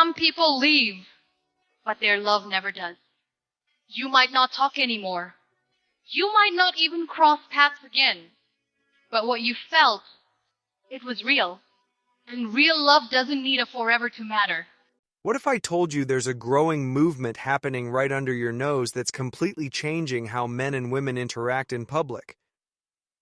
Some people leave, but their love never does. You might not talk anymore. You might not even cross paths again. But what you felt, it was real. And real love doesn't need a forever to matter. What if I told you there's a growing movement happening right under your nose that's completely changing how men and women interact in public?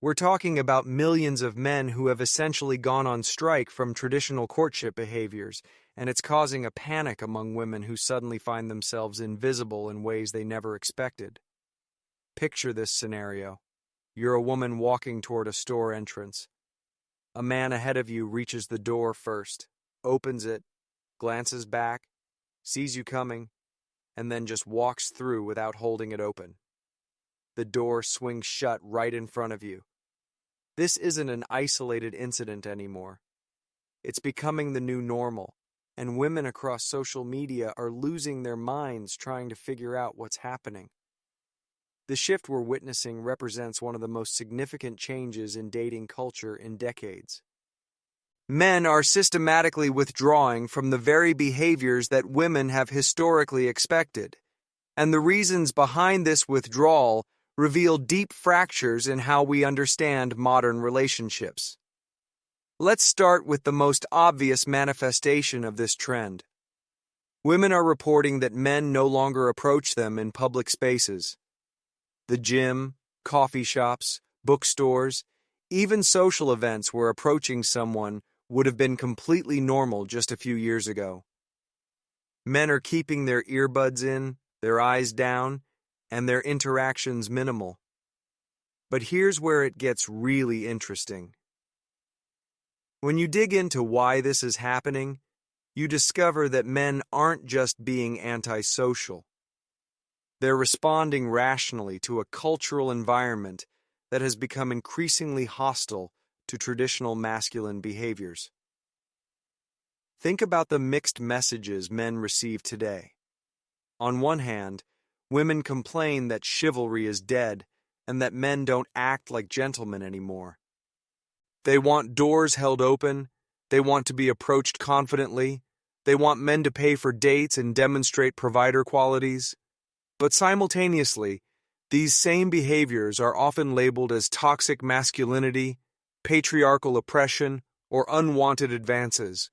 We're talking about millions of men who have essentially gone on strike from traditional courtship behaviors, and it's causing a panic among women who suddenly find themselves invisible in ways they never expected. Picture this scenario. You're a woman walking toward a store entrance. A man ahead of you reaches the door first, opens it, glances back, sees you coming, and then just walks through without holding it open. The door swings shut right in front of you. This isn't an isolated incident anymore. It's becoming the new normal, and women across social media are losing their minds trying to figure out what's happening. The shift we're witnessing represents one of the most significant changes in dating culture in decades. Men are systematically withdrawing from the very behaviors that women have historically expected, and the reasons behind this withdrawal reveal deep fractures in how we understand modern relationships. Let's start with the most obvious manifestation of this trend. Women are reporting that men no longer approach them in public spaces. The gym, coffee shops, bookstores, even social events where approaching someone would have been completely normal just a few years ago. Men are keeping their earbuds in, their eyes down, and their interactions minimal. But here's where it gets really interesting. When you dig into why this is happening, you discover that men aren't just being antisocial. They're responding rationally to a cultural environment that has become increasingly hostile to traditional masculine behaviors. Think about the mixed messages men receive today. On one hand, women complain that chivalry is dead and that men don't act like gentlemen anymore. They want doors held open, they want to be approached confidently, they want men to pay for dates and demonstrate provider qualities. But simultaneously, these same behaviors are often labeled as toxic masculinity, patriarchal oppression, or unwanted advances.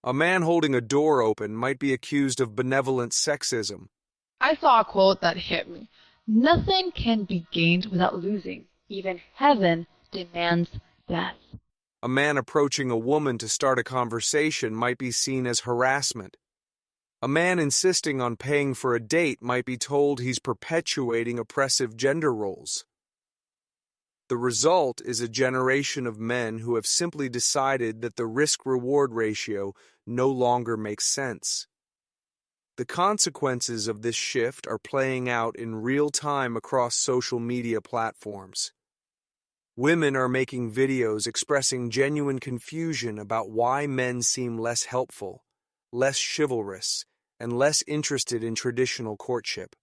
A man holding a door open might be accused of benevolent sexism. I saw a quote that hit me. Nothing can be gained without losing. Even heaven demands death. A man approaching a woman to start a conversation might be seen as harassment. A man insisting on paying for a date might be told he's perpetuating oppressive gender roles. The result is a generation of men who have simply decided that the risk-reward ratio no longer makes sense. The consequences of this shift are playing out in real time across social media platforms. Women are making videos expressing genuine confusion about why men seem less helpful, less chivalrous, and less interested in traditional courtship.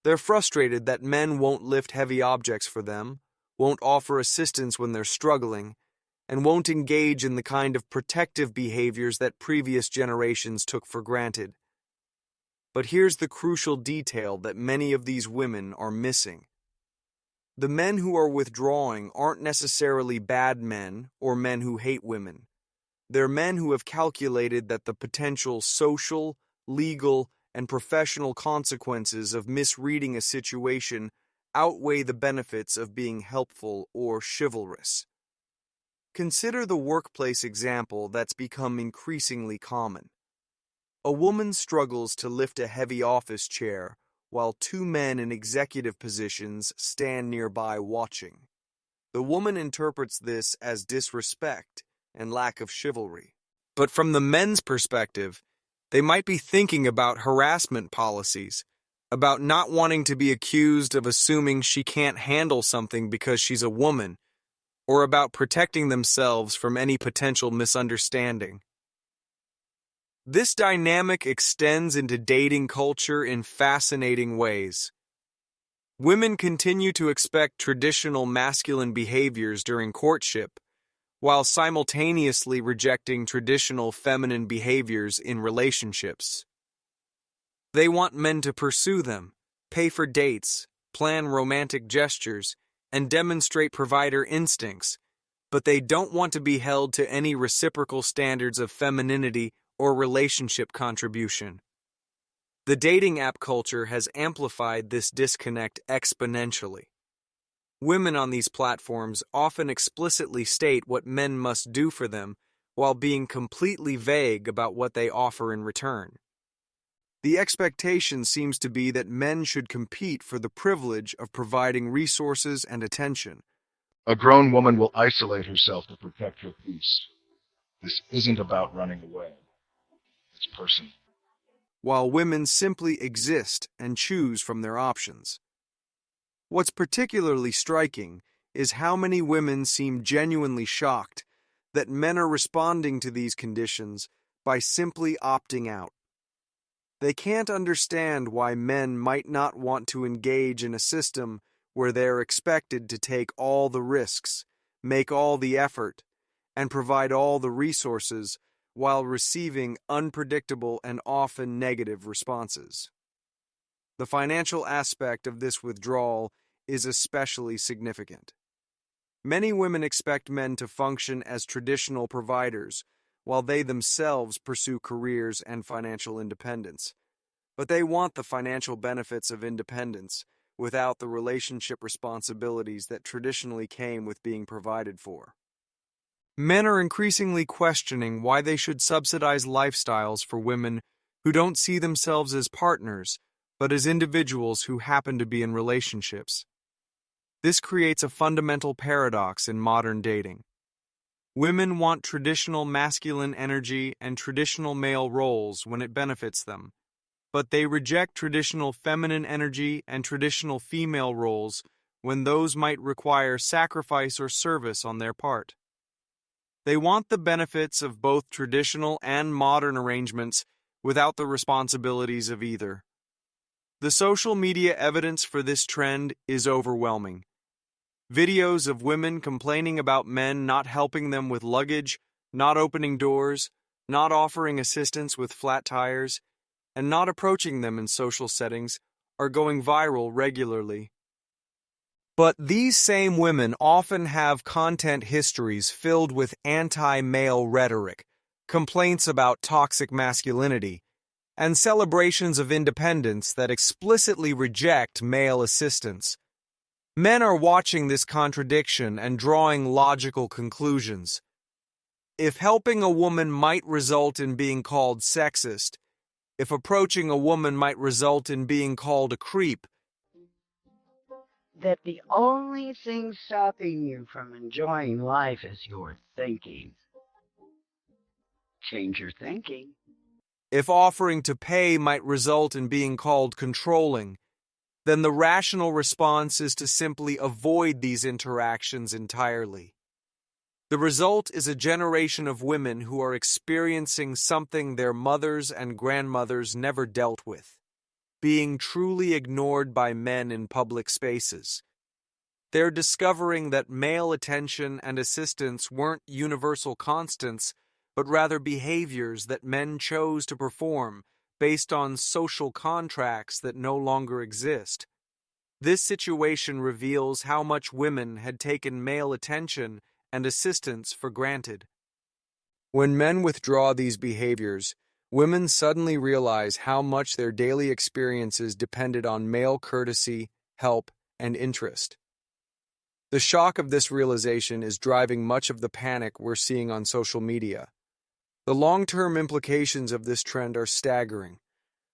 They're frustrated that men won't lift heavy objects for them, won't offer assistance when they're struggling, and won't engage in the kind of protective behaviors that previous generations took for granted. But here's the crucial detail that many of these women are missing. The men who are withdrawing aren't necessarily bad men or men who hate women. They're men who have calculated that the potential social, legal, and professional consequences of misreading a situation outweigh the benefits of being helpful or chivalrous. Consider the workplace example that's become increasingly common. A woman struggles to lift a heavy office chair while two men in executive positions stand nearby watching. The woman interprets this as disrespect and lack of chivalry. But from the men's perspective, they might be thinking about harassment policies, about not wanting to be accused of assuming she can't handle something because she's a woman, or about protecting themselves from any potential misunderstanding. This dynamic extends into dating culture in fascinating ways. Women continue to expect traditional masculine behaviors during courtship, while simultaneously rejecting traditional feminine behaviors in relationships. They want men to pursue them, pay for dates, plan romantic gestures, and demonstrate provider instincts, but they don't want to be held to any reciprocal standards of femininity or relationship contribution. The dating app culture has amplified this disconnect exponentially. Women on these platforms often explicitly state what men must do for them while being completely vague about what they offer in return. The expectation seems to be that men should compete for the privilege of providing resources and attention. A grown woman will isolate herself to protect her peace. This isn't about running away. It's personal. While women simply exist and choose from their options. What's particularly striking is how many women seem genuinely shocked that men are responding to these conditions by simply opting out. They can't understand why men might not want to engage in a system where they're expected to take all the risks, make all the effort, and provide all the resources while receiving unpredictable and often negative responses. The financial aspect of this withdrawal is especially significant. Many women expect men to function as traditional providers while they themselves pursue careers and financial independence. But they want the financial benefits of independence without the relationship responsibilities that traditionally came with being provided for. Men are increasingly questioning why they should subsidize lifestyles for women who don't see themselves as partners, but as individuals who happen to be in relationships. This creates a fundamental paradox in modern dating. Women want traditional masculine energy and traditional male roles when it benefits them, but they reject traditional feminine energy and traditional female roles when those might require sacrifice or service on their part. They want the benefits of both traditional and modern arrangements without the responsibilities of either. The social media evidence for this trend is overwhelming. Videos of women complaining about men not helping them with luggage, not opening doors, not offering assistance with flat tires, and not approaching them in social settings are going viral regularly. But these same women often have content histories filled with anti-male rhetoric, complaints about toxic masculinity, and celebrations of independence that explicitly reject male assistance. Men are watching this contradiction and drawing logical conclusions. If helping a woman might result in being called sexist, if approaching a woman might result in being called a creep, that the only thing stopping you from enjoying life is your thinking. Change your thinking. if offering to pay might result in being called controlling, then the rational response is to simply avoid these interactions entirely. The result is a generation of women who are experiencing something their mothers and grandmothers never dealt with, being truly ignored by men in public spaces. They're discovering that male attention and assistance weren't universal constants, but rather behaviors that men chose to perform based on social contracts that no longer exist. This situation reveals how much women had taken male attention and assistance for granted. When men withdraw these behaviors, women suddenly realize how much their daily experiences depended on male courtesy, help, and interest. The shock of this realization is driving much of the panic we're seeing on social media. The long-term implications of this trend are staggering.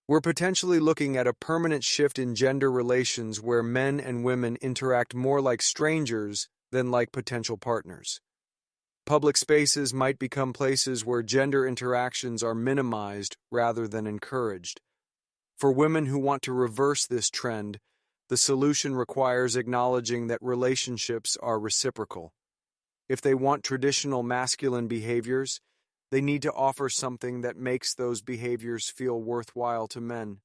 We're potentially looking at a permanent shift in gender relations where men and women interact more like strangers than like potential partners. Public spaces might become places where gender interactions are minimized rather than encouraged. For women who want to reverse this trend, the solution requires acknowledging that relationships are reciprocal. If they want traditional masculine behaviors, they need to offer something that makes those behaviors feel worthwhile to men.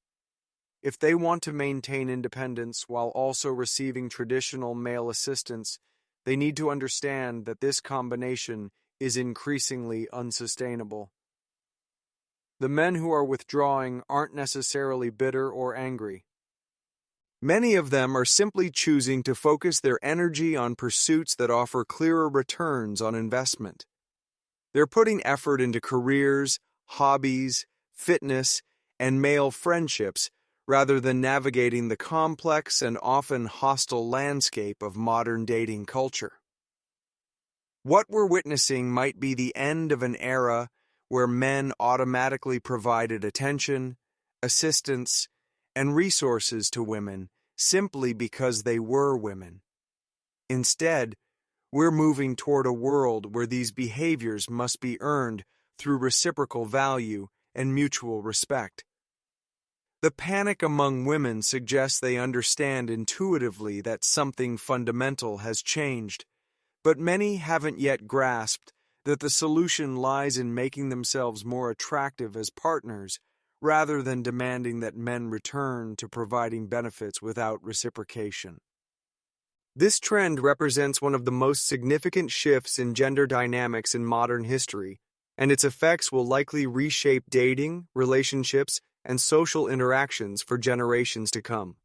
If they want to maintain independence while also receiving traditional male assistance, They need to understand that this combination is increasingly unsustainable. The men who are withdrawing aren't necessarily bitter or angry. Many of them are simply choosing to focus their energy on pursuits that offer clearer returns on investment. They're putting effort into careers, hobbies, fitness, and male friendships rather than navigating the complex and often hostile landscape of modern dating culture. What we're witnessing might be the end of an era where men automatically provided attention, assistance, and resources to women simply because they were women. Instead, we're moving toward a world where these behaviors must be earned through reciprocal value and mutual respect. The panic among women suggests they understand intuitively that something fundamental has changed, but many haven't yet grasped that the solution lies in making themselves more attractive as partners rather than demanding that men return to providing benefits without reciprocation. This trend represents one of the most significant shifts in gender dynamics in modern history, and its effects will likely reshape dating, relationships, and social interactions for generations to come.